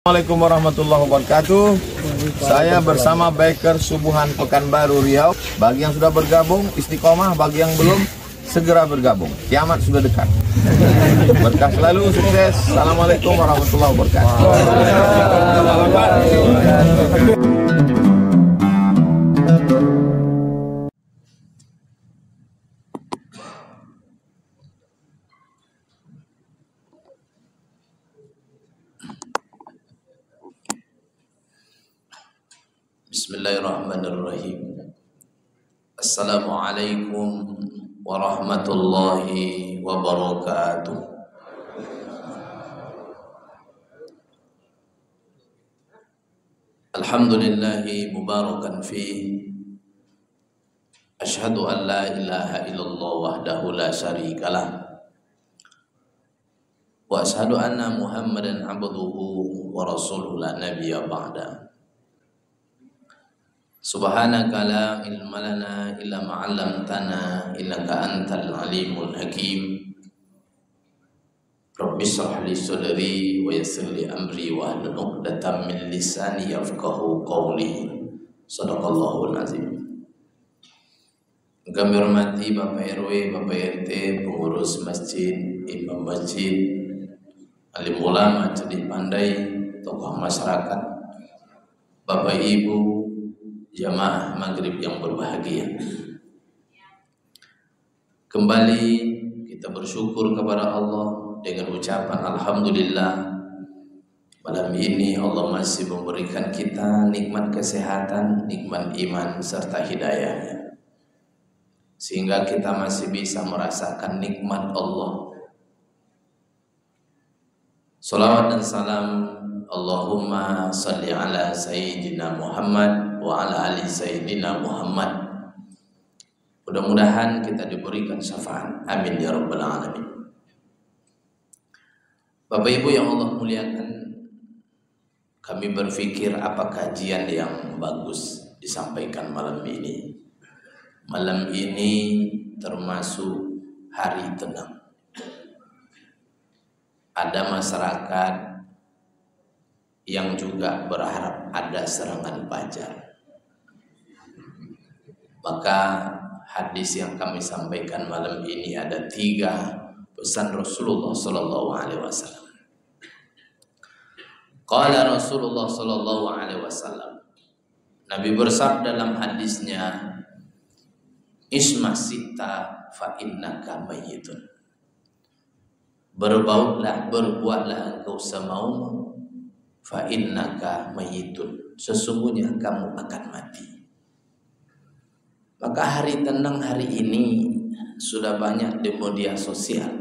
Assalamualaikum warahmatullahi wabarakatuh. Saya bersama Biker Subuhan Pekanbaru Riau. Bagi yang sudah bergabung istiqomah, bagi yang belum segera bergabung. Kiamat sudah dekat. Berkah selalu, sukses. Assalamualaikum warahmatullahi wabarakatuh. Bismillahirrahmanirrahim. Assalamualaikum warahmatullahi wabarakatuh. Alhamdulillahi mubarakan fi. Ashhadu an la ilaha illallah wahdahu la syarikalah. Wa ashhadu anna Muhammadan abduhu wa rasuluhu la nabiyya ba'da. Subhanaka la ilma lana illa ma 'allamtana innaka antal alimul hakim. Rabbi shrah li sadri wa yassir li amri wa hlul 'uqdatam min lisani yafqahu qawli. Shadaqallahul azim. Kami hormati Bapak RW, Bapak RT, pengurus masjid, imam masjid, alim ulama, cerdik pandai, tokoh masyarakat, Bapak Ibu, jamaah maghrib yang berbahagia. Kembali kita bersyukur kepada Allah dengan ucapan Alhamdulillah. Malam ini Allah masih memberikan kita nikmat kesehatan, nikmat iman serta hidayahnya, sehingga kita masih bisa merasakan nikmat Allah. Salawat dan salam Allahumma salli ala Sayyidina Muhammad wa ala ali Sayyidina Muhammad. Mudah-mudahan kita diberikan syafaat. Amin ya rabbal alamin. Bapak Ibu yang Allah muliakan, kami berpikir apa kajian yang bagus disampaikan malam ini. Malam ini termasuk hari tenang. Ada masyarakat yang juga berharap ada serangan fajar. Maka hadis yang kami sampaikan malam ini ada 3 pesan Rasulullah sallallahu alaihi wasallam. Qala Rasulullah sallallahu alaihi wasallam, Nabi bersabda dalam hadisnya, Isma sita fa innaka mayyitun. Berbuatlah engkau semaumu, fa innaka mayyitun, sesungguhnya kamu akan mati. Maka hari tenang hari ini sudah banyak di media sosial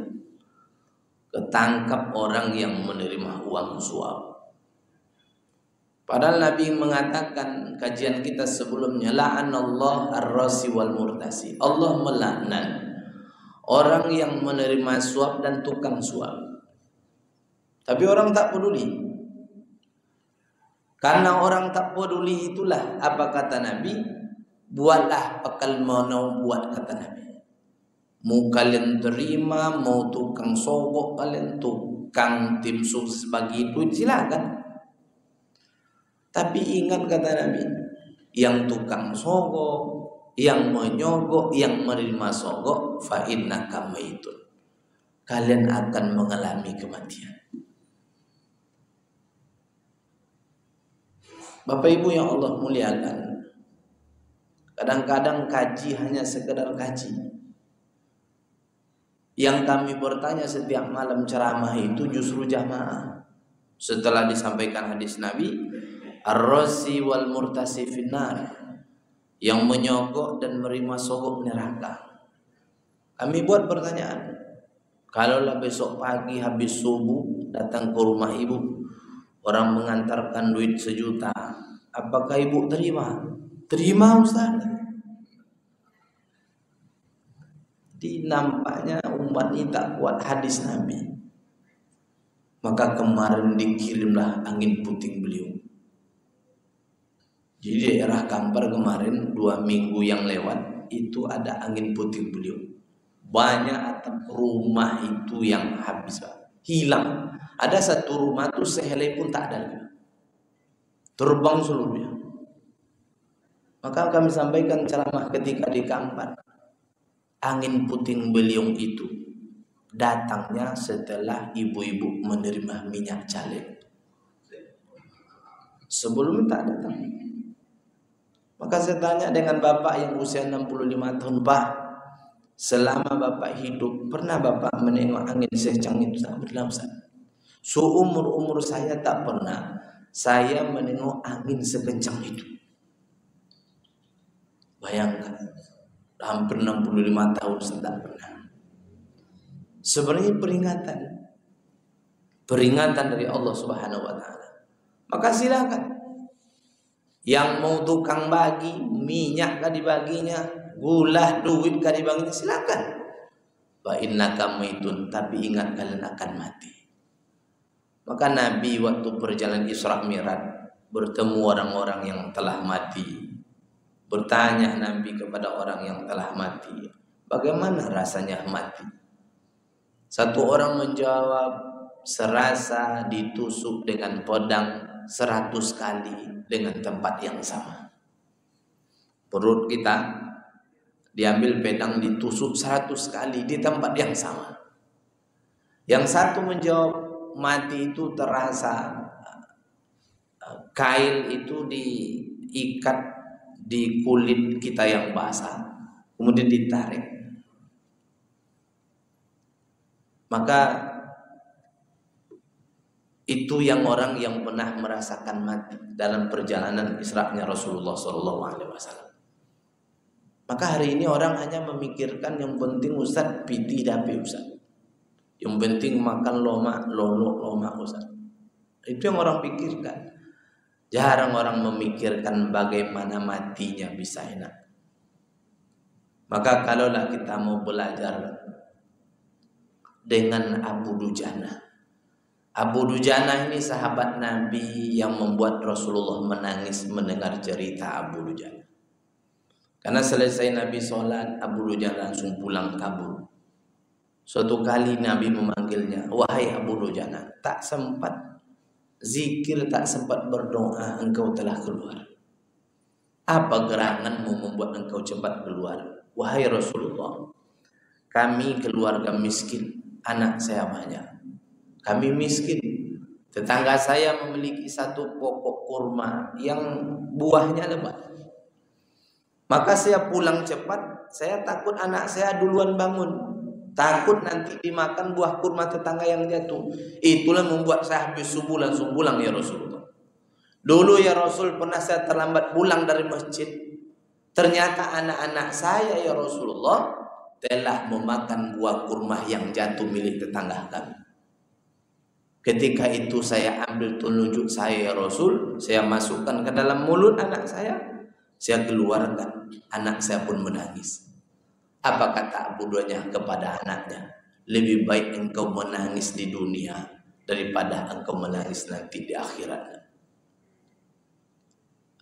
ketangkap orang yang menerima uang suap. Padahal Nabi mengatakan, kajian kita sebelumnya, la'anallah ar-rasi wal murtasi. Allah melaknat orang yang menerima suap dan tukang suap. Tapi orang tak peduli. Karena orang tak peduli itulah apa kata Nabi? Buatlah akal mau buat, kata Nabi. Mau kalian terima, mau tukang sogok kalian, tukang tim sukses bagi itu silakan. Tapi ingat kata Nabi, yang tukang sogok, yang menyogok, yang menerima sogok, fa innaka maitun, kalian akan mengalami kematian. Bapak Ibu yang Allah muliakan, kadang-kadang kaji hanya sekedar kaji. Yang kami bertanya setiap malam ceramah itu justru jamaah. Setelah disampaikan hadis Nabi, ar-rasi wal murtasi finnar, yang menyogok dan menerima sogok neraka. Kami buat pertanyaan, kalaulah besok pagi habis subuh datang ke rumah ibu, orang mengantarkan duit 1 juta, apakah ibu terima? Terima, Ustaz. Jadi nampaknya umat ini tak kuat hadis Nabi. Maka kemarin dikirimlah angin puting beliung. Jadi daerah Kampar kemarin 2 minggu yang lewat itu ada angin puting beliung. Banyak atap rumah itu yang habis, hilang. Ada 1 rumah tuh sehelai pun tak ada. terbang seluruhnya. Maka kami sampaikan ceramah ketika di Kampar, angin puting beliung itu datangnya setelah ibu-ibu menerima minyak caleg. Sebelum tak datang. Maka saya tanya dengan bapak yang usia 65 tahun, Pak, selama bapak hidup pernah bapak menengok angin secang itu? Tak pernah, Ustaz. Seumur-umur saya tak pernah saya menengok angin sekencang itu. Bayangkan, hampir 65 tahun saya tak pernah. Sebenarnya peringatan dari Allah Subhanahu wa taala. Maka silakan. Yang mau tukang bagi minyak kah dibaginya, gula, duit kah dibaginya, silakan. Wa innaka maitun, tapi ingat kalian akan mati. Maka Nabi waktu perjalanan Isra Mi'raj bertemu orang-orang yang telah mati. Bertanya Nabi kepada orang yang telah mati, bagaimana rasanya mati? Satu orang menjawab, serasa ditusuk dengan pedang 100 kali dengan tempat yang sama. Perut kita diambil pedang ditusuk 100 kali di tempat yang sama. Yang satu menjawab, mati itu terasa kail itu diikat di kulit kita yang basah, kemudian ditarik. Maka itu yang orang yang pernah merasakan mati dalam perjalanan Isra-nya Rasulullah SAW. Maka hari ini orang hanya memikirkan yang penting Ustaz piti dapi Ustaz, yang penting makan lomak Ustaz. Itu yang orang pikirkan. Jarang orang memikirkan bagaimana matinya bisa enak. Maka kalaulah kita mau belajar dengan Abu Dujana. Abu Dujana ini sahabat Nabi yang membuat Rasulullah menangis mendengar cerita Abu Dujana. Karena selesai Nabi sholat, Abu Dujana langsung pulang kabur. Suatu kali Nabi memanggilnya, wahai Abu Dujana, tak sempat zikir, tak sempat berdoa, engkau telah keluar. Apa geranganmu membuat engkau cepat keluar? Wahai Rasulullah, kami keluarga miskin, anak saya banyak. Kami miskin. Tetangga saya memiliki satu pokok kurma yang buahnya lebat. Maka saya pulang cepat, saya takut anak saya duluan bangun. Takut nanti dimakan buah kurma tetangga yang jatuh. Itulah membuat saya habis subuh langsung pulang ya Rasulullah. Dulu ya Rasul pernah saya terlambat pulang dari masjid. Ternyata anak-anak saya ya Rasulullah telah memakan buah kurma yang jatuh milik tetangga kami. Ketika itu saya ambil telunjuk saya ya Rasul, saya masukkan ke dalam mulut anak saya keluarkan. Anak saya pun menangis. Apa kata Abu Dujana kepada anaknya? Lebih baik engkau menangis di dunia daripada engkau menangis nanti di akhirat.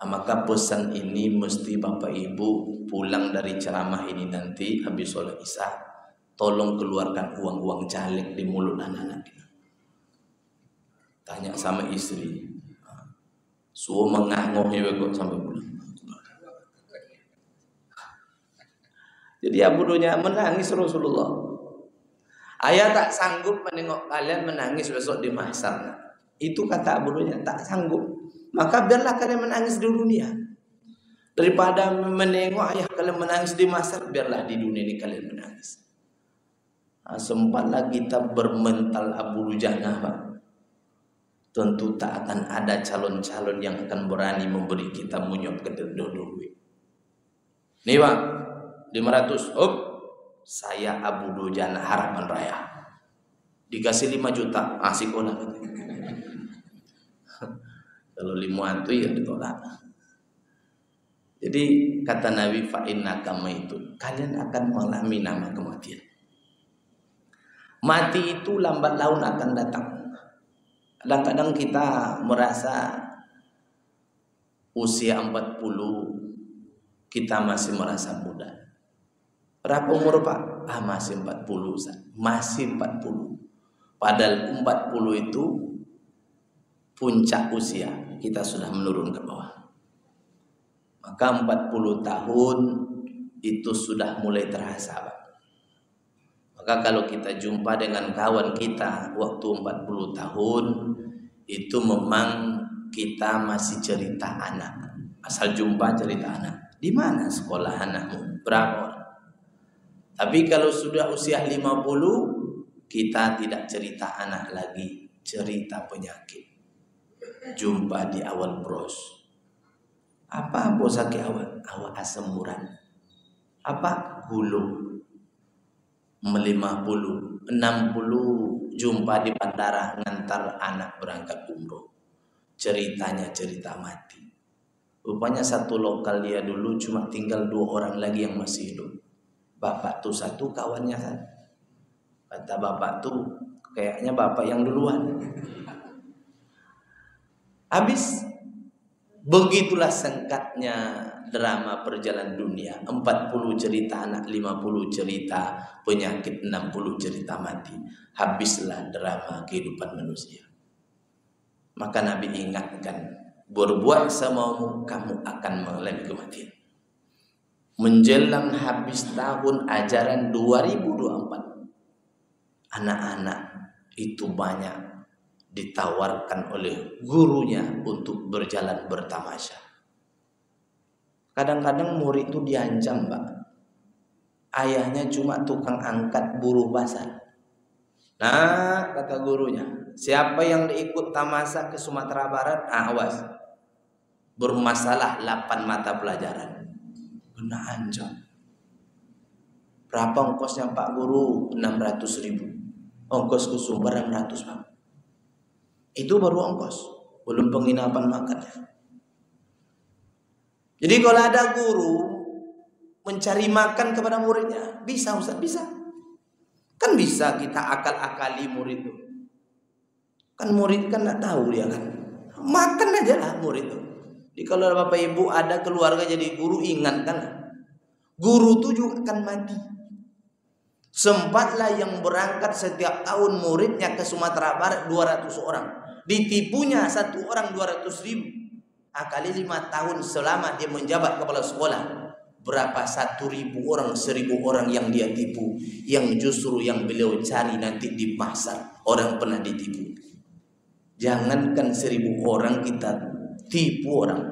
Maka pesan ini mesti Bapak Ibu pulang dari ceramah ini nanti habis sholat Isya, tolong keluarkan uang-uang caleg di mulut anak-anak kita. Tanya sama istri, suruh mengangoh ya kok sampai pulang. Jadi Abu Dujana menangis Rasulullah. Ayah tak sanggup menengok kalian menangis besok di mahsyar. Itu kata Abu Dujana, tak sanggup. Maka biarlah kalian menangis di dunia. Daripada menengok ayah kalian menangis di mahsyar, biarlah di dunia ini kalian menangis. Sempatlah kita bermental Abu Dujana, Pak. Tentu tak akan ada calon-calon yang akan berani memberi kita munyok ke duit. Nih Pak, 500, saya Abu Dujana Harapan Raya. Dikasih 5 juta, asik olah. Kalau 5 itu ya ditolak. Jadi kata Nabi, fa innaka maitun, kalian akan mengalami nama kematian. Mati itu lambat laun akan datang. Kadang-kadang kita merasa usia 40 kita masih merasa muda. Berapa umur Pak? Masih 40 Ustaz. Masih 40. Padahal 40 itu puncak usia, kita sudah menurun ke bawah. Maka 40 tahun itu sudah mulai terasa, Pak. Maka kalau kita jumpa dengan kawan kita waktu 40 tahun, itu memang kita masih cerita anak. Asal jumpa cerita anak. Di mana sekolah anakmu? Berapa orang? Tapi kalau sudah usia 50, kita tidak cerita anak lagi, cerita penyakit. Jumpa di awal bros. Apa bos sakit awal? Awal asam urat. Apa? Gulu. 50, 60 jumpa di bandara ngantar anak berangkat umroh. Ceritanya cerita mati. Rupanya satu lokal dia dulu cuma tinggal 2 orang lagi yang masih hidup. Bapak tuh satu, kawannya satu. Kata bapak tuh kayaknya bapak yang duluan. Habis. Begitulah singkatnya drama perjalanan dunia. 40 cerita anak, 50 cerita penyakit, 60 cerita mati. Habislah drama kehidupan manusia. Maka Nabi ingatkan, berbuat semaumu, kamu akan mengalami kematian. Menjelang habis tahun ajaran 2024, anak-anak itu banyak ditawarkan oleh gurunya untuk berjalan bertamasya. Kadang-kadang murid itu diancam, Pak. Ayahnya cuma tukang angkat buruh pasar. Nah, kata gurunya, siapa yang ikut tamasya ke Sumatera Barat, awas. Bermasalah 8 mata pelajaran. Kena ancam. Berapa ongkosnya Pak Guru? 600.000. Ongkos ke Sumber 600, Pak. Itu baru ongkos, belum penginapan makannya. Jadi kalau ada guru mencari makan kepada muridnya, bisa Ustaz, bisa. Kan bisa kita akal-akali murid itu. Kan murid kan nggak tahu dia kan. Makan aja lah murid itu. Jadi kalau Bapak Ibu ada keluarga jadi guru, ingatkan. Guru itu juga akan mati. Sempatlah yang berangkat setiap tahun muridnya ke Sumatera Barat 200 orang. Ditipunya satu orang 200.000. Kali 5 tahun selama dia menjabat kepala sekolah. Berapa 1.000 orang, 1.000 orang yang dia tipu. Yang justru yang beliau cari nanti di pasar. Orang pernah ditipu. Jangankan 1.000 orang kita tipu orang.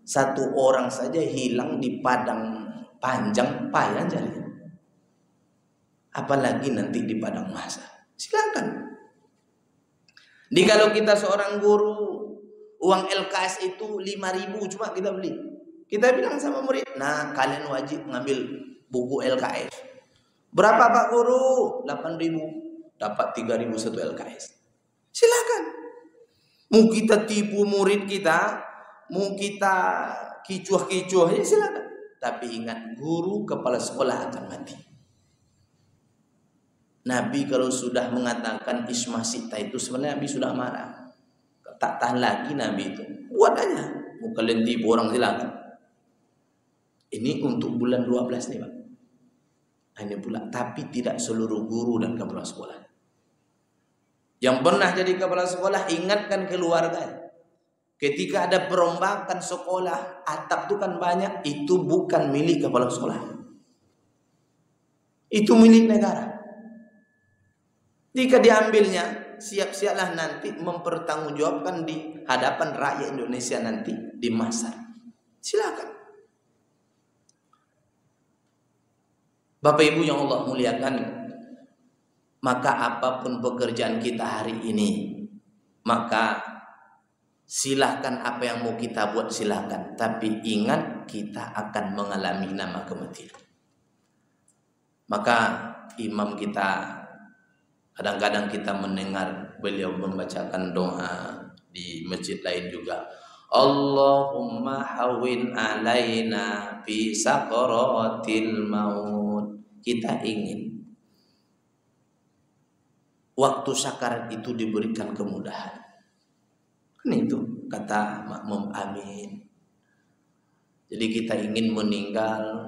1 orang saja hilang di padang panjang payah jari. Apalagi nanti di padang masa. Silakan. Jadi kalau kita seorang guru, uang LKS itu 5.000 cuma kita beli. Kita bilang sama murid, nah kalian wajib ngambil buku LKS. Berapa Pak Guru? 8.000. Dapat 3.000 satu LKS. Silakan. Mau kita tipu murid kita, mau kita kicuah-kicuah, ya silakan. Tapi ingat, guru kepala sekolah akan mati. Nabi kalau sudah mengatakan ismah sita itu sebenarnya Nabi sudah marah. Tak tahan lagi Nabi itu. Buat aja. Mau kalian tipu orang silakan. Ini untuk bulan 12 nih Pak. Ini pula. Tapi tidak seluruh guru dan kepala sekolah. Yang pernah jadi kepala sekolah, ingatkan keluarga. Ketika ada perombakan sekolah, atap itu kan banyak. Itu bukan milik kepala sekolah. Itu milik negara. Jika diambilnya, siap-siaplah nanti mempertanggungjawabkan di hadapan rakyat Indonesia nanti di mahsyar. Silakan. Bapak Ibu yang Allah muliakan, maka apapun pekerjaan kita hari ini, maka silahkan apa yang mau kita buat silahkan. Tapi ingat, kita akan mengalami nama kematian. Maka imam kita, kadang-kadang kita mendengar beliau membacakan doa di masjid lain juga. Allahumma hawin alaina fi sakaratil maut. Kita ingin waktu sakarat itu diberikan kemudahan. Kan itu kata makmum amin. Jadi kita ingin meninggal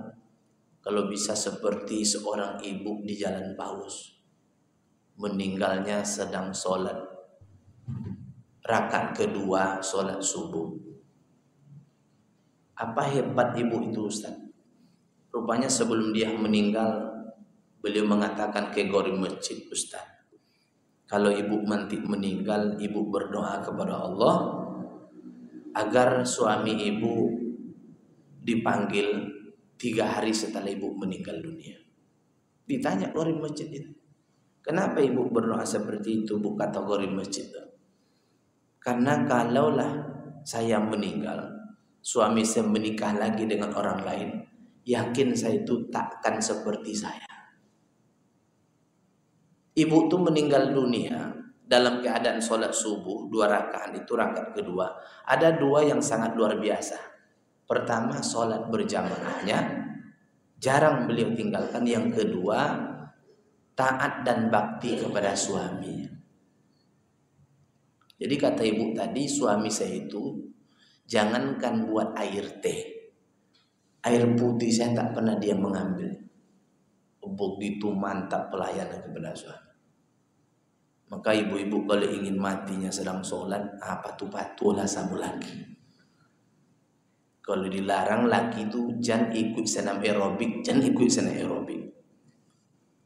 kalau bisa seperti seorang ibu di Jalan Paus. Meninggalnya sedang sholat. rakaat kedua sholat subuh. Apa hebat ibu itu Ustaz? Rupanya sebelum dia meninggal, beliau mengatakan ke gori masjid, Ustaz, kalau ibu nanti meninggal, ibu berdoa kepada Allah agar suami ibu dipanggil 3 hari setelah ibu meninggal dunia. Ditanya gori masjid itu, kenapa ibu berdoa seperti itu, bu? Kata gori masjid itu, karena kalaulah saya meninggal, suami saya menikah lagi dengan orang lain, yakin saya itu takkan seperti saya. Ibu tuh meninggal dunia dalam keadaan sholat subuh 2 rakaat, itu rakaat kedua. Ada 2 yang sangat luar biasa. Pertama, sholat berjamaahnya jarang beliau tinggalkan. Yang kedua, taat dan bakti kepada suaminya. Jadi kata ibu tadi, suami saya itu jangankan buat air teh, air putih saya tak pernah dia mengambil. Begitu mantap pelayanan kepada suami. Maka ibu-ibu kalau ingin matinya sedang sholat, patulah sama laki. Kalau dilarang laki itu jangan ikut senam aerobik, jangan ikut senam aerobik.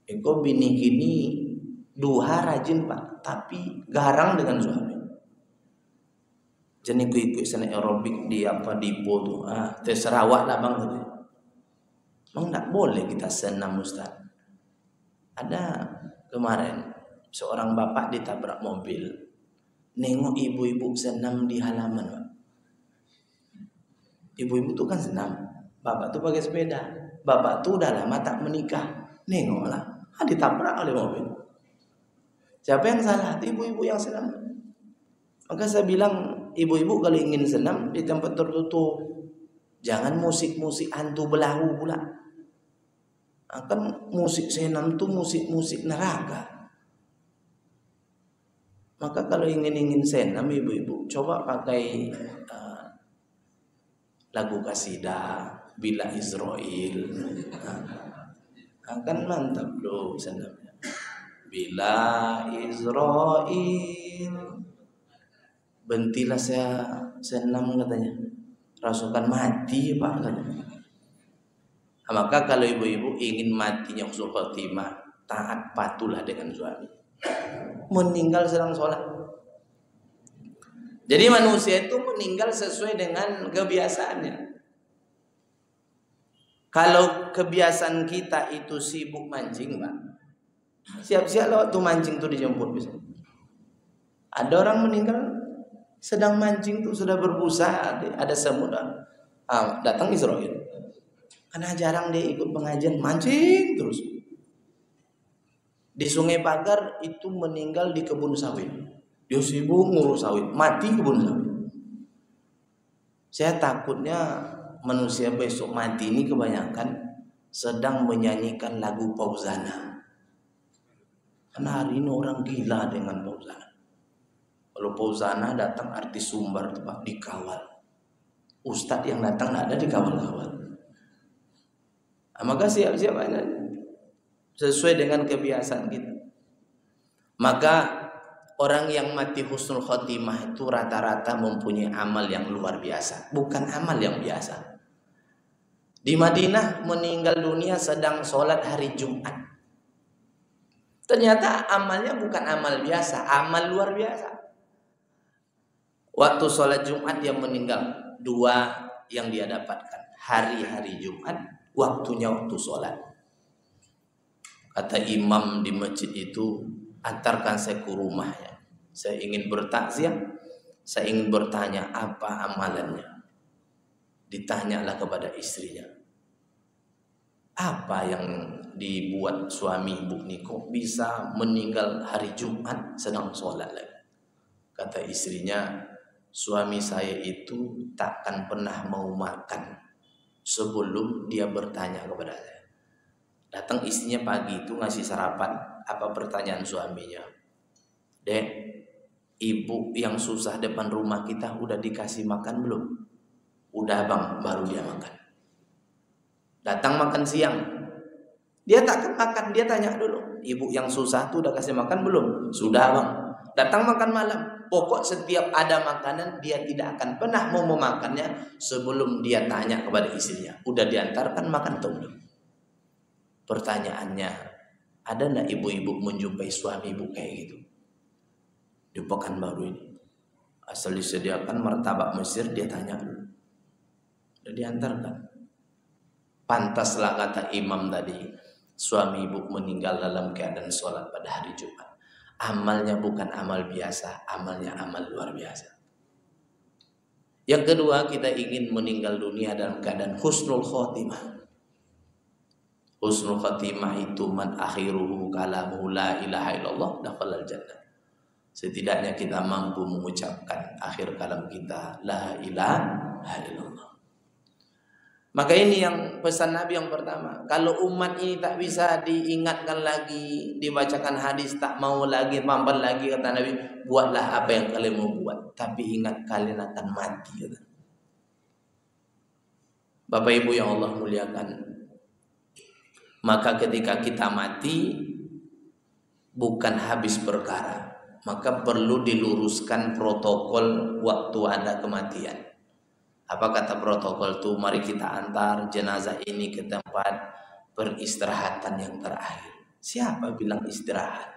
Engkau bini gini duha rajin pak, tapi garang dengan suami. Jangan ikut senam aerobik di dipo tuh, terserah awak lah bang. Memang tak boleh kita senam Ustaz. Ada kemarin seorang bapak ditabrak mobil, nengok ibu-ibu senam di halaman pak. Ibu-ibu tuh kan senam, bapak tuh pakai sepeda, bapak tuh udah lama tak menikah, nengoklah, ditabrak oleh mobil. Siapa yang salah? Ibu-ibu yang senam. Maka saya bilang, ibu-ibu kalau ingin senam di tempat tertutup, jangan musik-musik hantu belahu pula. Kan musik senam tuh musik-musik neraka. Maka kalau ingin senam ibu-ibu, coba pakai lagu kasidah Bila Israel. Akan mantap loh senamnya. Bila Israel, bentilah saya senam katanya. Rasukan mati pak katanya. Maka kalau ibu-ibu ingin matinya husnul khotimah, taat patuhlah dengan suami. Meninggal sedang sholat. Jadi manusia itu meninggal sesuai dengan kebiasaannya. Kalau kebiasaan kita itu sibuk mancing, Pak, siap-siap waktu mancing itu dijemput bisa. Ada orang meninggal sedang mancing tuh sudah berbusa, ada semut, datang Israel. Karena jarang dia ikut pengajian, mancing terus. Di Sungai Pagar itu meninggal di kebun sawit. Dia sibuk ngurus sawit, mati kebun sawit. Saya takutnya manusia besok mati ini kebanyakan sedang menyanyikan lagu Fauzana. Karena hari ini orang gila dengan Fauzana. Kalau Fauzana datang artis Sumbar tuh Pak dikawal. Ustadz yang datang tidak ada dikawal-kawal. Maka siap-siap aja sesuai dengan kebiasaan kita. Maka orang yang mati husnul khotimah itu rata-rata mempunyai amal yang luar biasa, bukan amal yang biasa. Di Madinah meninggal dunia sedang sholat hari Jumat. Ternyata amalnya bukan amal biasa, amal luar biasa. Waktu sholat Jumat dia meninggal, 2 yang dia dapatkan. Hari-hari Jumat, waktunya waktu sholat. Kata imam di masjid itu, antarkan saya ke rumahnya. Saya ingin bertakziah, saya ingin bertanya apa amalannya. Ditanyalah kepada istrinya. Apa yang dibuat suami Ibu Niko bisa meninggal hari Jumat sedang sholat lagi? Kata istrinya, suami saya itu takkan pernah mau makan sebelum dia bertanya kepada saya. Datang istrinya pagi itu ngasih sarapan. Apa pertanyaan suaminya? Dek, ibu yang susah depan rumah kita udah dikasih makan belum? Udah bang, baru dia makan. Datang makan siang, dia takkan makan, dia tanya dulu, ibu yang susah tuh udah kasih makan belum? Sudah bang. Datang makan malam, Pokok setiap ada makanan dia tidak akan pernah mau memakannya sebelum dia tanya kepada istrinya, udah diantarkan makan atau belum? Pertanyaannya, ada enggak ibu-ibu menjumpai suami ibu kayak gitu? Di Pekanbaru ini. Asal disediakan martabak Mesir, dia tanya dulu. Udah diantarkan. Pantaslah kata imam tadi, suami ibu meninggal dalam keadaan sholat pada hari Jumat. Amalnya bukan amal biasa, amalnya amal luar biasa. Yang kedua, kita ingin meninggal dunia dalam keadaan husnul khotimah. Husnul khotimah itu man akhiruhu kalamuhu la ilaha illallah dakhalal jannah. Setidaknya kita mampu mengucapkan akhir kalam kita la ilaha illallah. Maka ini yang pesan Nabi yang pertama. Kalau umat ini tak bisa diingatkan lagi, dibacakan hadis, tak mau lagi, mampan lagi, kata Nabi, buatlah apa yang kalian mau buat, tapi ingat kalian akan mati, kata. Bapak Ibu yang Allah muliakan, maka ketika kita mati bukan habis perkara, maka perlu diluruskan protokol waktu ada kematian. Apa kata protokol itu? Mari kita antar jenazah ini ke tempat peristirahatan yang terakhir. Siapa bilang istirahat?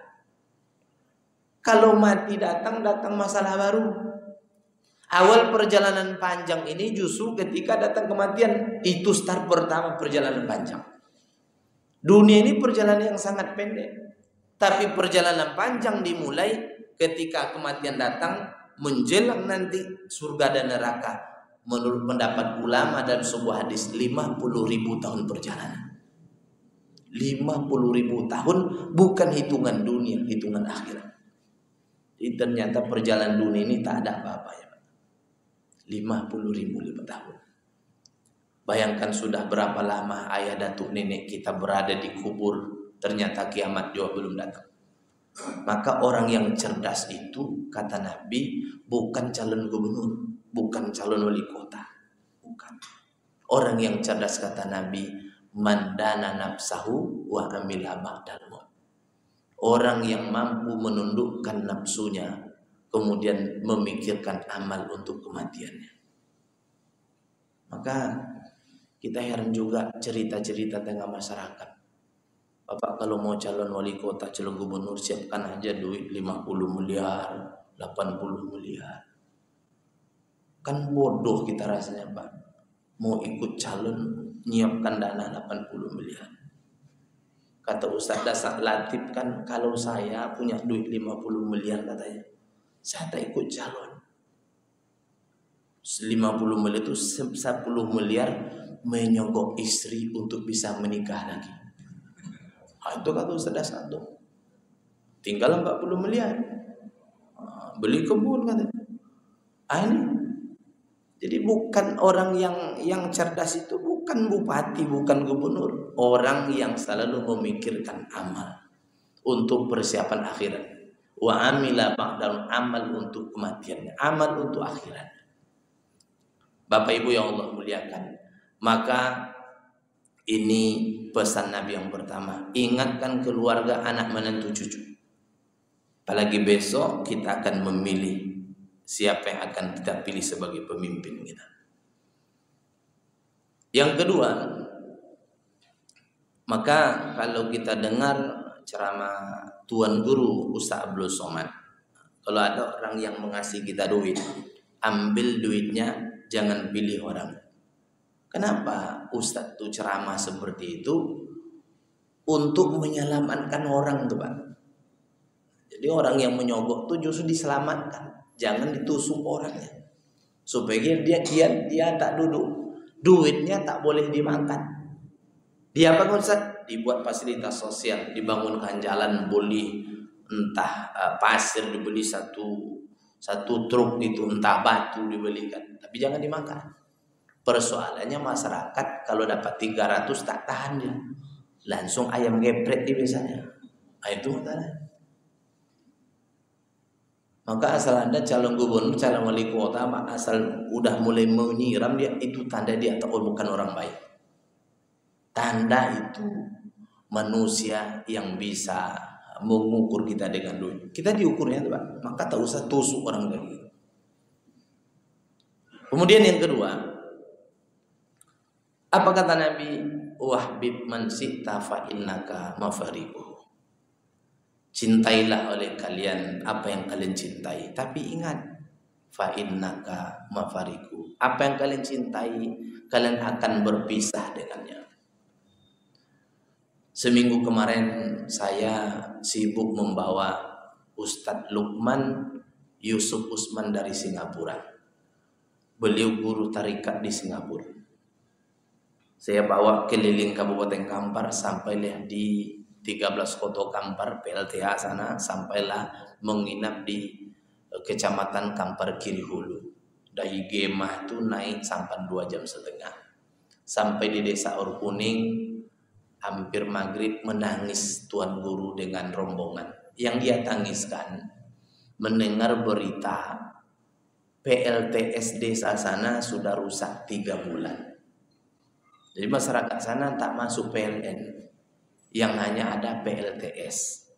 Kalau mati datang masalah baru. Awal perjalanan panjang ini justru ketika datang kematian, itu start pertama perjalanan panjang. Dunia ini perjalanan yang sangat pendek, tapi perjalanan panjang dimulai ketika kematian datang, menjelang nanti surga dan neraka. Menurut pendapat ulama dan sebuah hadis, 50.000 tahun perjalanan. 50.000 tahun bukan hitungan dunia, hitungan akhirat. Jadi ternyata perjalanan dunia ini tak ada apa-apanya. 50.000 tahun. Bayangkan sudah berapa lama ayah datuk nenek kita berada di kubur, ternyata kiamat juga belum datang. Maka orang yang cerdas itu, kata Nabi, bukan calon gubernur, bukan calon wali kota, bukan. Orang yang cerdas, kata Nabi, mandana nafsahu wa amila ba'dal maut. Orang yang mampu menundukkan nafsunya, kemudian memikirkan amal untuk kematiannya. Maka kita heran juga cerita-cerita tengah masyarakat. Bapak kalau mau calon wali kota, calon gubernur, siapkan aja duit 50 miliar, 80 miliar. Kan bodoh kita rasanya, Pak. Mau ikut calon, nyiapkan dana 80 miliar. Kata Ustaz Dasar Latif kan, kalau saya punya duit 50 miliar katanya, saya tak ikut calon. 50 miliar itu 10 miliar menyogok istri untuk bisa menikah lagi. Itu kata Ustaz Dasar tuh. Tinggal 40 miliar. Beli kebun katanya. Ini. Jadi bukan orang yang cerdas itu bukan bupati, bukan gubernur. Orang yang selalu memikirkan amal untuk persiapan akhirat. Wa amila ba'dal amal untuk kematiannya, amal untuk akhirat. Bapak Ibu yang Allah muliakan, maka ini pesan Nabi yang pertama. Ingatkan keluarga, anak, menantu, cucu. Apalagi besok kita akan memilih siapa yang akan kita pilih sebagai pemimpin kita. Yang kedua, maka kalau kita dengar ceramah Tuan Guru Ustaz Abdul Somad, kalau ada orang yang mengasih kita duit, ambil duitnya, jangan pilih orang. Kenapa Ustaz tuh ceramah seperti itu? Untuk menyelamatkan orang tuh, Pak. Jadi orang yang menyogok tuh justru diselamatkan, jangan ditusuk orangnya. Supaya dia tak duduk, duitnya tak boleh dimakan. Dia apa Ustaz? Dibuat fasilitas sosial, dibangunkan jalan, boleh entah pasir dibeli satu truk itu, entah batu dibelikan, tapi jangan dimakan. Persoalannya masyarakat kalau dapat 300 tak tahan dia, langsung ayam geprek dia biasanya. Itu masalahnya. Maka asal Anda calon gubernur, calon wali kota, asal udah mulai menyiram dia, itu tanda dia bukan orang baik. Tanda itu manusia yang bisa mengukur kita dengan duit. Kita diukurnya itu, Pak. Maka tak usah tusuk orang lagi. Kemudian yang kedua, apa kata Nabi? Wahbib man syi'ta fa innaka mafariquh. Cintailah oleh kalian apa yang kalian cintai, tapi ingat, fa innaka mafariquh. Apa yang kalian cintai, kalian akan berpisah dengannya. Seminggu kemarin saya sibuk membawa Ustadz Lukman Yusuf Usman dari Singapura. Beliau guru tarikat di Singapura. Saya bawa keliling Kabupaten Kampar sampailah di 13 Koto Kampar PLTA sana, sampailah menginap di Kecamatan Kampar Kiri Hulu. Dari Gemah itu naik sampai 2,5 jam. Sampai di Desa Orkuning, hampir maghrib menangis Tuan Guru dengan rombongan. Yang dia tangiskan mendengar berita PLTS desa sana sudah rusak 3 bulan. Jadi masyarakat sana tak masuk PLN, yang hanya ada PLTS.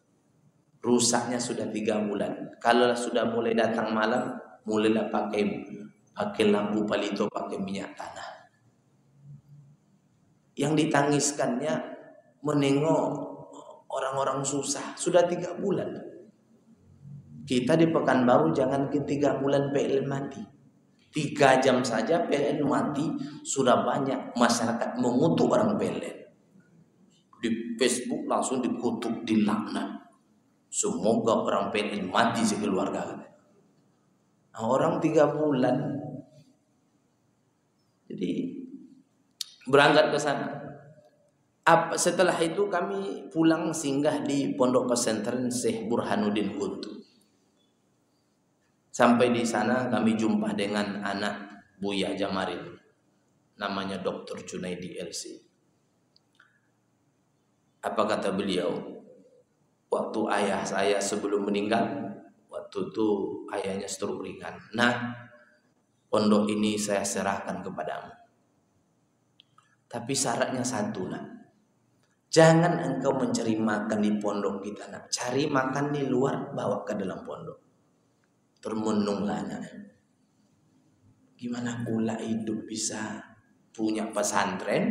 Rusaknya sudah 3 bulan. Kalau sudah mulai datang malam, mulailah pakai lampu palito, pakai minyak tanah. Yang ditangiskannya menengok orang-orang susah. Sudah 3 bulan. Kita di Pekanbaru jangan ke 3 bulan PLN mati. 3 jam saja PLN mati, sudah banyak masyarakat mengutuk orang PLN. Di Facebook langsung dikutuk, dilaknat. Semoga orang PLN mati sekeluarga. Nah, orang 3 bulan. Jadi berangkat ke sana. Setelah itu kami pulang singgah di Pondok Pesantren Syekh Burhanuddin Kuntu. Sampai di sana kami jumpa dengan anak Buya Jamaril, namanya Dr. Junaidi LC. Apa kata beliau? Waktu ayah saya sebelum meninggal, waktu itu ayahnya stroke ringan. Nah, pondok ini saya serahkan kepadamu. Tapi syaratnya satu, nak. Jangan engkau mencari makan di pondok kita, nak. Cari makan di luar, bawa ke dalam pondok. Termenunglah anak. Gimana pula hidup bisa punya pesantren?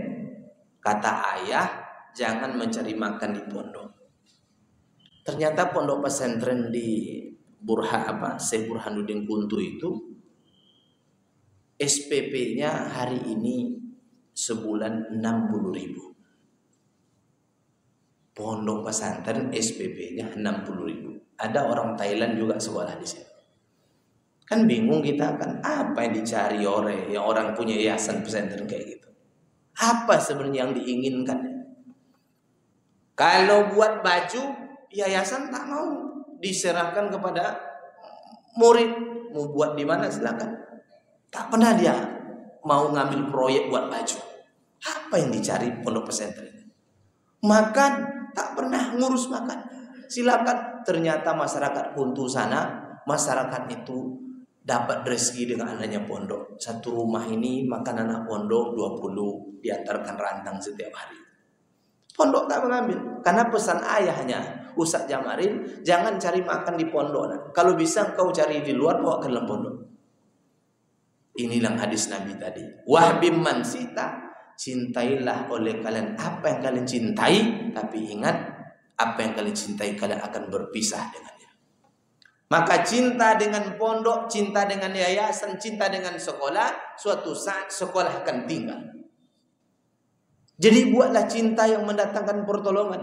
Kata ayah, jangan mencari makan di pondok. Ternyata pondok pesantren di Syekh Burhanuddin Kuntu itu SPP-nya hari ini sebulan 60.000. Pondok pesantren SPP-nya 60.000. Ada orang Thailand juga sekolah di sini. Kan bingung kita kan, apa yang dicari yang orang punya yayasan pesantren kayak gitu. Apa sebenarnya yang diinginkan? Kalau buat baju, yayasan tak mau diserahkan kepada murid. Mau buat di mana silakan. Tak pernah dia mau ngambil proyek buat baju. Apa yang dicari pondok pesantren? Makan, tak pernah ngurus makan. Silakan. Ternyata masyarakat Kuntu sana, masyarakat itu dapat rezeki dengan adanya pondok. Satu rumah ini makan anak pondok 20, diantarkan rantang setiap hari. Pondok tak mengambil, karena pesan ayahnya Ustadz Jamaril, jangan cari makan di pondok. Nah, kalau bisa kau cari di luar, bawa ke dalam pondok. Inilah hadis Nabi tadi. Wahbim man sita, cintailah oleh kalian apa yang kalian cintai, tapi ingat, apa yang kalian cintai kalian akan berpisah dengannya. Maka cinta dengan pondok, cinta dengan yayasan, cinta dengan sekolah, suatu saat sekolah akan tinggal. Jadi buatlah cinta yang mendatangkan pertolongan.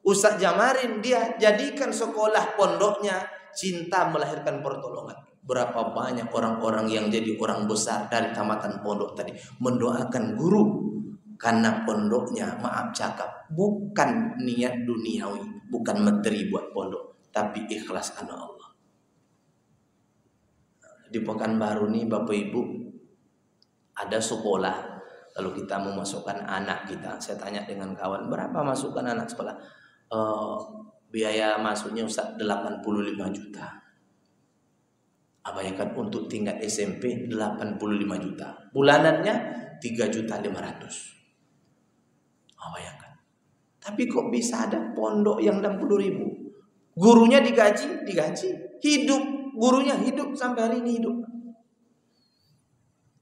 Ustadz Jamarin dia jadikan sekolah pondoknya cinta melahirkan pertolongan. Berapa banyak orang-orang yang jadi orang besar dari tamatan pondok tadi mendoakan guru karena pondoknya, maaf cakap, bukan niat duniawi, bukan materi buat pondok, tapi ikhlas karena Allah. Di Pekanbaru nih Bapak Ibu ada sekolah. Kalau kita mau masukkan anak kita, saya tanya dengan kawan, berapa masukkan anak sekolah? Biaya masuknya Ustaz 85 juta. Bayangkan untuk tingkat SMP 85 juta. Bulanannya 3.500.000. Bayangkan. Tapi kok bisa ada pondok yang 60.000? Gurunya digaji, hidup. Gurunya hidup sampai hari ini hidup.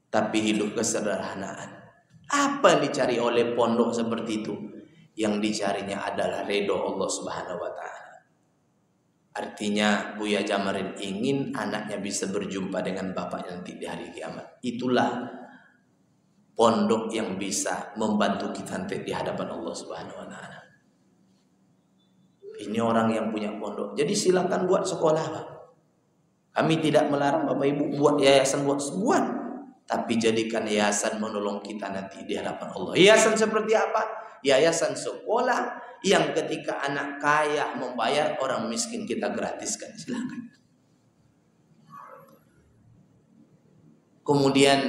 Tapi hidup kesederhanaan. Apa yang dicari oleh pondok seperti itu? Yang dicarinya adalah ridho Allah Subhanahu wa taala. Artinya Buya Jamarin ingin anaknya bisa berjumpa dengan bapaknya nanti di hari kiamat. Itulah pondok yang bisa membantu kita nanti di hadapan Allah Subhanahu wa taala. Ini orang yang punya pondok. Jadi silakan buat sekolah, Pak. Kami tidak melarang Bapak Ibu buat yayasan, buat. Tapi jadikan yayasan menolong kita nanti di hadapan Allah. Yayasan seperti apa? Yayasan sekolah yang ketika anak kaya membayar, orang miskin kita gratiskan. Silakan. Kemudian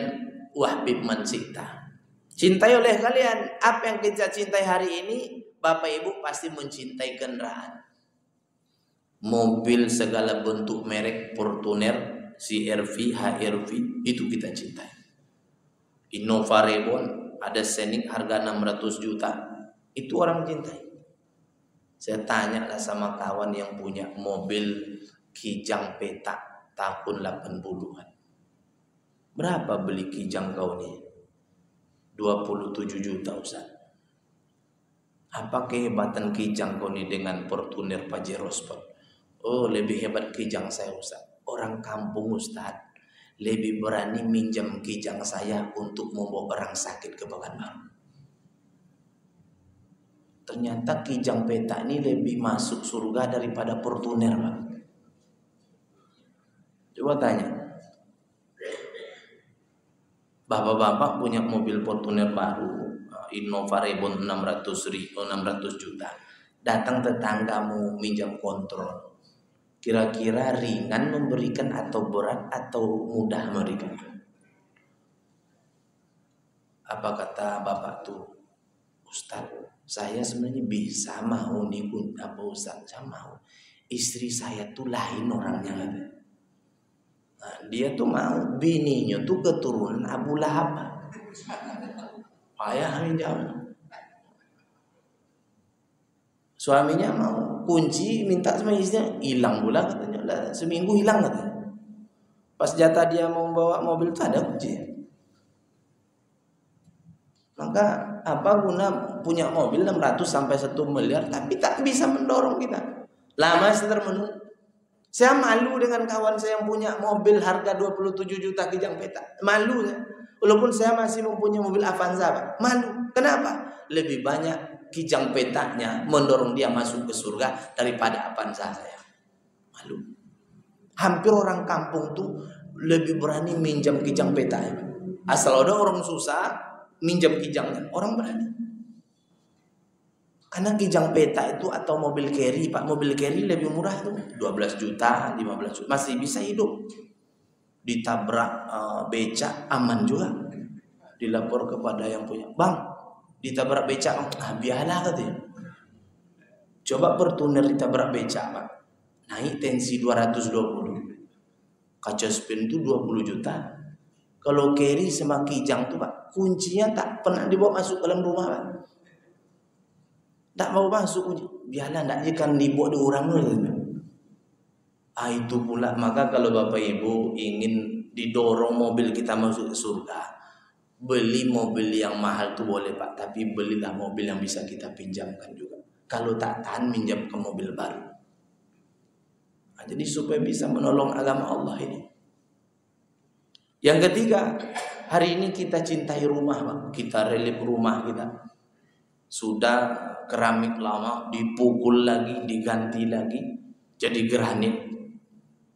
wahbib man syi'ta. Cintai oleh kalian. Apa yang kita cintai hari ini, Bapak Ibu pasti mencintai kendaraan. Mobil segala bentuk merek, Fortuner, CR-V, HR-V, itu kita cintai. Innova Reborn, ada Scenic harga 600 juta. Itu orang cintai. Saya tanya lah sama kawan yang punya mobil Kijang Petak tahun 80-an. Berapa beli Kijang kau nih? 27 juta Ustaz. Apa kehebatan Kijang kau nih dengan Fortuner Pajero Sport? Oh, lebih hebat Kijang saya Ustaz. Orang kampung Ustaz lebih berani minjam Kijang saya untuk membawa orang sakit ke Pekanbaru. Ternyata Kijang Petak ini lebih masuk surga daripada Fortuner, Pak. Coba tanya. Bapak-bapak punya mobil Fortuner baru, Innova Reborn 600 juta. Datang tetanggamu minjam kontrol. Kira-kira ringan memberikan atau berat atau mudah memberikan? Apa kata bapak tuh? Ustaz, saya sebenarnya bisa mau nih apa Ustaz, saya mau. Istri saya tuh lain orangnya. Nah, dia tuh mau, bininya tuh keturunan Abu Lahab. Ayah jauh. Suaminya mau, kunci minta sama istrinya, hilang pula katanya. Lah, seminggu hilang katanya. Pas jatah dia mau membawa mobil itu ada kunci. Maka apa guna punya mobil 600 sampai 1 miliar tapi tak bisa mendorong kita. Lama saya termenung. Saya malu dengan kawan saya yang punya mobil harga 27 juta Kijang Petak. Malu ya. Walaupun saya masih mempunyai mobil Avanza, Pak. Malu. Kenapa? Lebih banyak Kijang Petaknya mendorong dia masuk ke surga daripada Avanza saya. Malu. Hampir orang kampung tuh lebih berani minjam Kijang Petak. Asal ada orang susah minjam Kijangnya, orang berani. Karena Kijang Petak itu atau mobil carry, Pak, mobil carry lebih murah tuh, 12 juta, 15 juta, masih bisa hidup. Ditabrak becak aman juga. Dilapor kepada yang punya, Bang, ditabrak becak, biarlah katanya. Coba Fortuner ditabrak becak, Pak, naik tensi 220, kaca spin itu 20 juta. Kalau carry sama Kijang tuh, Pak, kuncinya tak pernah dibawa masuk ke dalam rumah, Pak. Tak mau masuk kunci. Biarlah tak jekan dibawa di orang dulu. Itu pula, maka kalau Bapak Ibu ingin didorong mobil kita masuk ke surga, beli mobil yang mahal tuh boleh Pak, tapi belilah mobil yang bisa kita pinjamkan juga. Kalau tak tahan, minjam ke mobil baru. Nah, jadi supaya bisa menolong agama Allah ini. Yang ketiga, hari ini kita cintai rumah, Pak. Kita relief rumah kita. Sudah keramik lama dipukul lagi, diganti lagi jadi granit.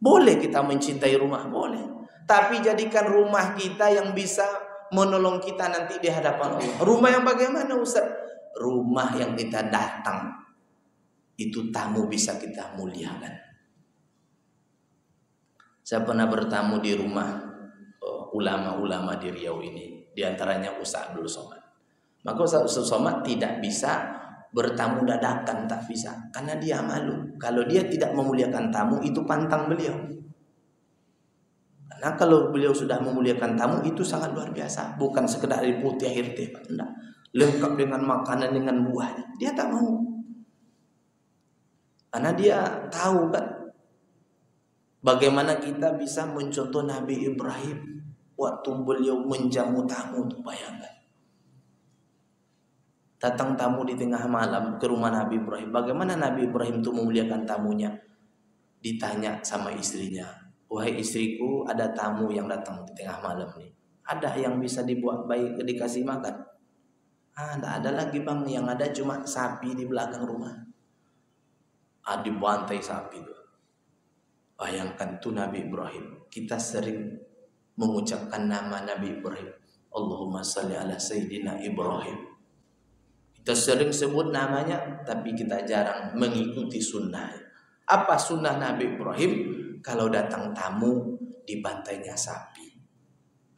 Boleh kita mencintai rumah, boleh. Tapi jadikan rumah kita yang bisa menolong kita nanti di hadapan Allah. Rumah yang bagaimana, Ustaz? Rumah yang kita datang itu tamu bisa kita muliakan. Saya pernah bertamu di rumah ulama-ulama di Riau ini, di antaranya Ustaz Abdul Somad. Maka Ustaz Abdul Somad tidak bisa bertamu dadakan, tak bisa, karena dia malu. Kalau dia tidak memuliakan tamu, itu pantang beliau. Karena kalau beliau sudah memuliakan tamu, itu sangat luar biasa. Bukan sekedar air putih, air teh, enggak. Lengkap dengan makanan, dengan buahnya. Dia tak mau. Karena dia tahu kan bagaimana kita bisa mencontoh Nabi Ibrahim waktu beliau menjamu tamu tuh, bayangkan. Datang tamu di tengah malam ke rumah Nabi Ibrahim. Bagaimana Nabi Ibrahim itu memuliakan tamunya? Ditanya sama istrinya, wahai istriku, ada tamu yang datang di tengah malam nih. Ada yang bisa dibuat baik dikasih makan? Tidak ada lagi bang, yang ada cuma sapi di belakang rumah. Dibantai sapi tuh. Bayangkan tuh Nabi Ibrahim. Kita sering mengucapkan nama Nabi Ibrahim. Allahumma salli ala Sayyidina Ibrahim. Kita sering sebut namanya, tapi kita jarang mengikuti sunnah. Apa sunnah Nabi Ibrahim? Kalau datang tamu, dibantainya sapi.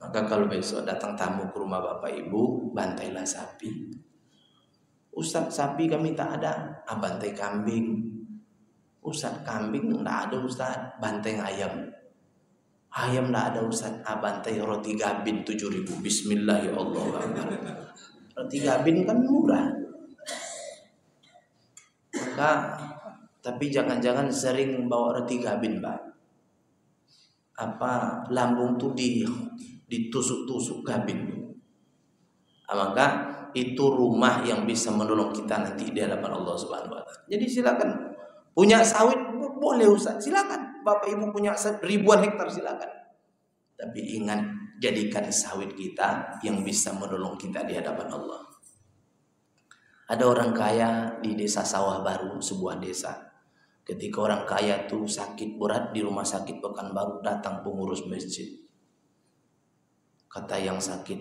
Maka kalau besok datang tamu ke rumah bapak ibu, bantailah sapi. Ustaz, sapi kami tak ada, bantai kambing. Ustaz, kambing tak ada Ustaz, bantai ayam. Ayam tak ada Ustaz, bantai roti gabin 7.000. Bismillahirrahmanirrahim. Roti gabin kan murah. Maka, tapi jangan-jangan sering bawa roti gabin, Pak. Lambung tuh ditusuk-tusuk gabin. Maka itu rumah yang bisa menolong kita nanti di hadapan Allah Subhanahu wa taala. Jadi silakan punya sawit boleh Ustaz, silakan. Bapak Ibu punya ribuan hektar silakan. Tapi ingat, jadikan sawit kita yang bisa menolong kita di hadapan Allah. Ada orang kaya di desa Sawah Baru, sebuah desa. Ketika orang kaya itu sakit berat di rumah sakit Pekanbaru, datang pengurus masjid. Kata yang sakit,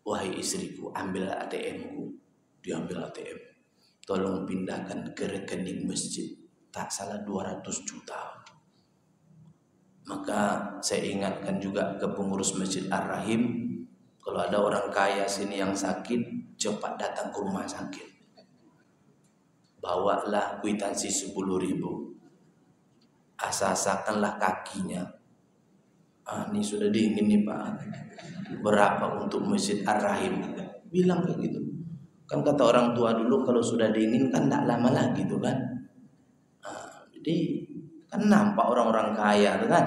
wahai istriku, ambil ATM-ku. Diambil ATM. Tolong pindahkan ke rekening masjid. Tak salah 200 juta. Maka saya ingatkan juga ke pengurus Masjid Ar-Rahim, kalau ada orang kaya sini yang sakit, cepat datang ke rumah sakit. Bawalah kwitansi 10.000. Asa-asakanlah kakinya. Ini sudah dingin nih Pak. Berapa untuk Masjid Ar-Rahim? Bilang kayak gitu. Kan kata orang tua dulu, kalau sudah dingin kan tidak lama lagi tuh kan. Jadi kan nampak orang-orang kaya tuh kan.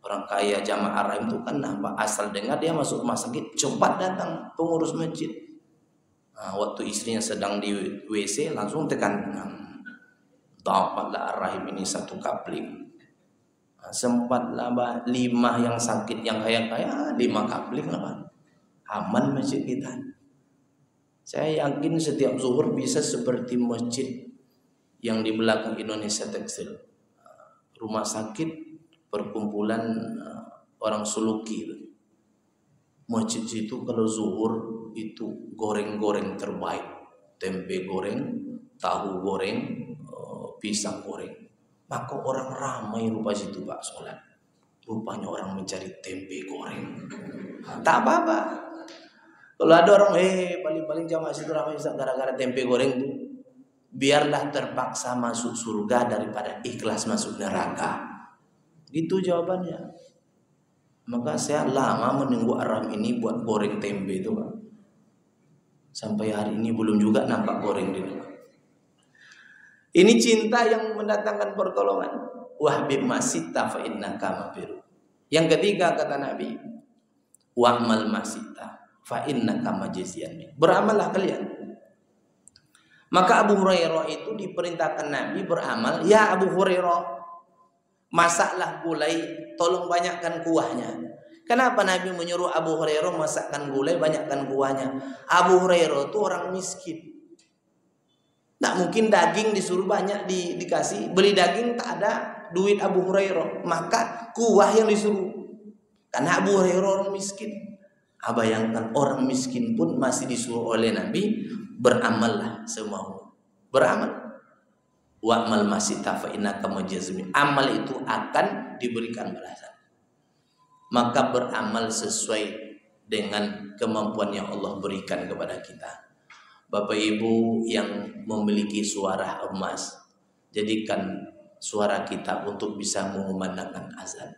Orang kaya jamaah Ar-Rahim itu kan nampak, asal dengar dia masuk rumah sakit, cepat datang pengurus masjid. Waktu istrinya sedang di WC, langsung tekan, dapatlah Ar-Rahim ini 1 kapling. Sempatlah 5 yang sakit, yang kaya-kaya 5 kapling lah Pak. Aman masjid kita. Saya yakin setiap zuhur bisa seperti masjid yang di belakang Indonesia Tekstil. Rumah sakit perkumpulan orang Suluki. Masjid itu kalau zuhur itu goreng-goreng terbaik. Tempe goreng, tahu goreng, pisang goreng. Maka orang ramai rupa situ Pak sholat. Rupanya orang mencari tempe goreng. Tak apa-apa. Kalau ada orang, paling-paling jamaah situ ramai gara-gara tempe goreng itu. Biarlah terpaksa masuk surga daripada ikhlas masuk neraka. Itu jawabannya. Maka saya lama menunggu Ar-Rahim ini buat goreng tempe itu Pak. Sampai hari ini belum juga nampak goreng di rumah. Ini cinta yang mendatangkan pertolongan. Wahbib masita fa innaka mafiru. Yang ketiga kata Nabi, wa'mal masita fa innaka majziyan. Beramallah kalian. Maka Abu Hurairah itu diperintahkan Nabi beramal. Ya Abu Hurairah, masaklah gulai, tolong banyakkan kuahnya. Kenapa Nabi menyuruh Abu Hurairah masakkan gulai, banyakkan kuahnya? Abu Hurairah itu orang miskin. Tak mungkin daging disuruh banyak dikasih. Beli daging tak ada duit Abu Hurairah. Maka kuah yang disuruh. Karena Abu Hurairah orang miskin. Bayangkan orang miskin pun masih disuruh oleh Nabi, beramallah semau. Beramal. Wa'mal masita fa innaka majzumi. Amal itu akan diberikan balasan. Maka beramal sesuai dengan kemampuan yang Allah berikan kepada kita. Bapak Ibu yang memiliki suara emas, jadikan suara kita untuk bisa mengumandangkan azan.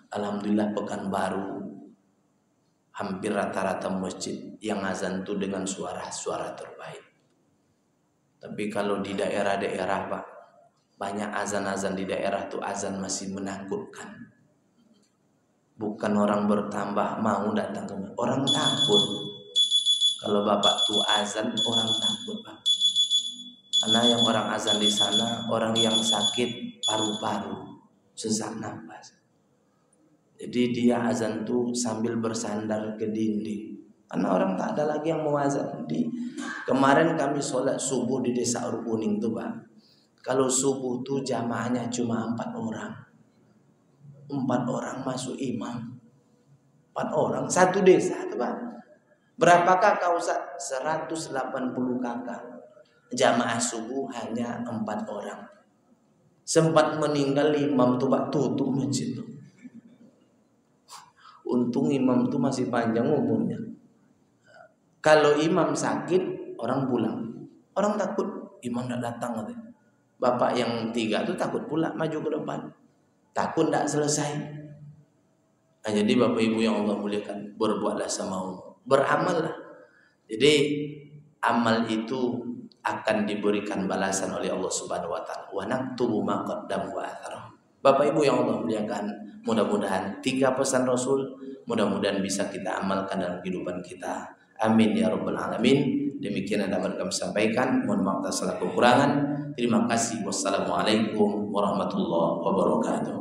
Alhamdulillah Pekanbaru hampir rata-rata masjid yang azan itu dengan suara terbaik. Tapi kalau di daerah-daerah Pak, banyak azan-azan di daerah tuh azan masih menakutkan. Bukan orang bertambah mau datang ke masjid, orang takut. Kalau Bapak tuh azan, orang takut Pak. Karena yang orang azan di sana orang yang sakit paru-paru, sesak nafas. Jadi dia azan tuh sambil bersandar ke dinding. Karena orang tak ada lagi yang mau azan. Kemarin kami sholat subuh di desa Urkuning tuh Pak. Kalau subuh tuh jamaahnya cuma 4 orang. 4 orang masuk imam. 4 orang satu desa tuh Pak. Berapa kakak Ustaz? 180 kakak. Jamaah subuh hanya 4 orang. Sempat meninggal imam tuh Pak, tutup masjid tuh. Untung imam tuh masih panjang umurnya. Kalau imam sakit, orang pulang. Orang takut imam tidak datang katanya. Bapak yang 3 tuh takut pula maju ke depan. Takut tidak selesai. Nah, jadi Bapak Ibu yang Allah muliakan, berbuatlah semau, beramallah. Jadi amal itu akan diberikan balasan oleh Allah Subhanahu wa taala. Wa naktubu ma qaddamu wa atharahum. Bapak Ibu yang Allah muliakan, mudah-mudahan 3 pesan Rasul mudah-mudahan bisa kita amalkan dalam kehidupan kita. Amin ya rabbal alamin. Demikian yang dapat kami sampaikan. Mohon maaf atas segala kekurangan. Terima kasih. Wassalamualaikum warahmatullahi wabarakatuh.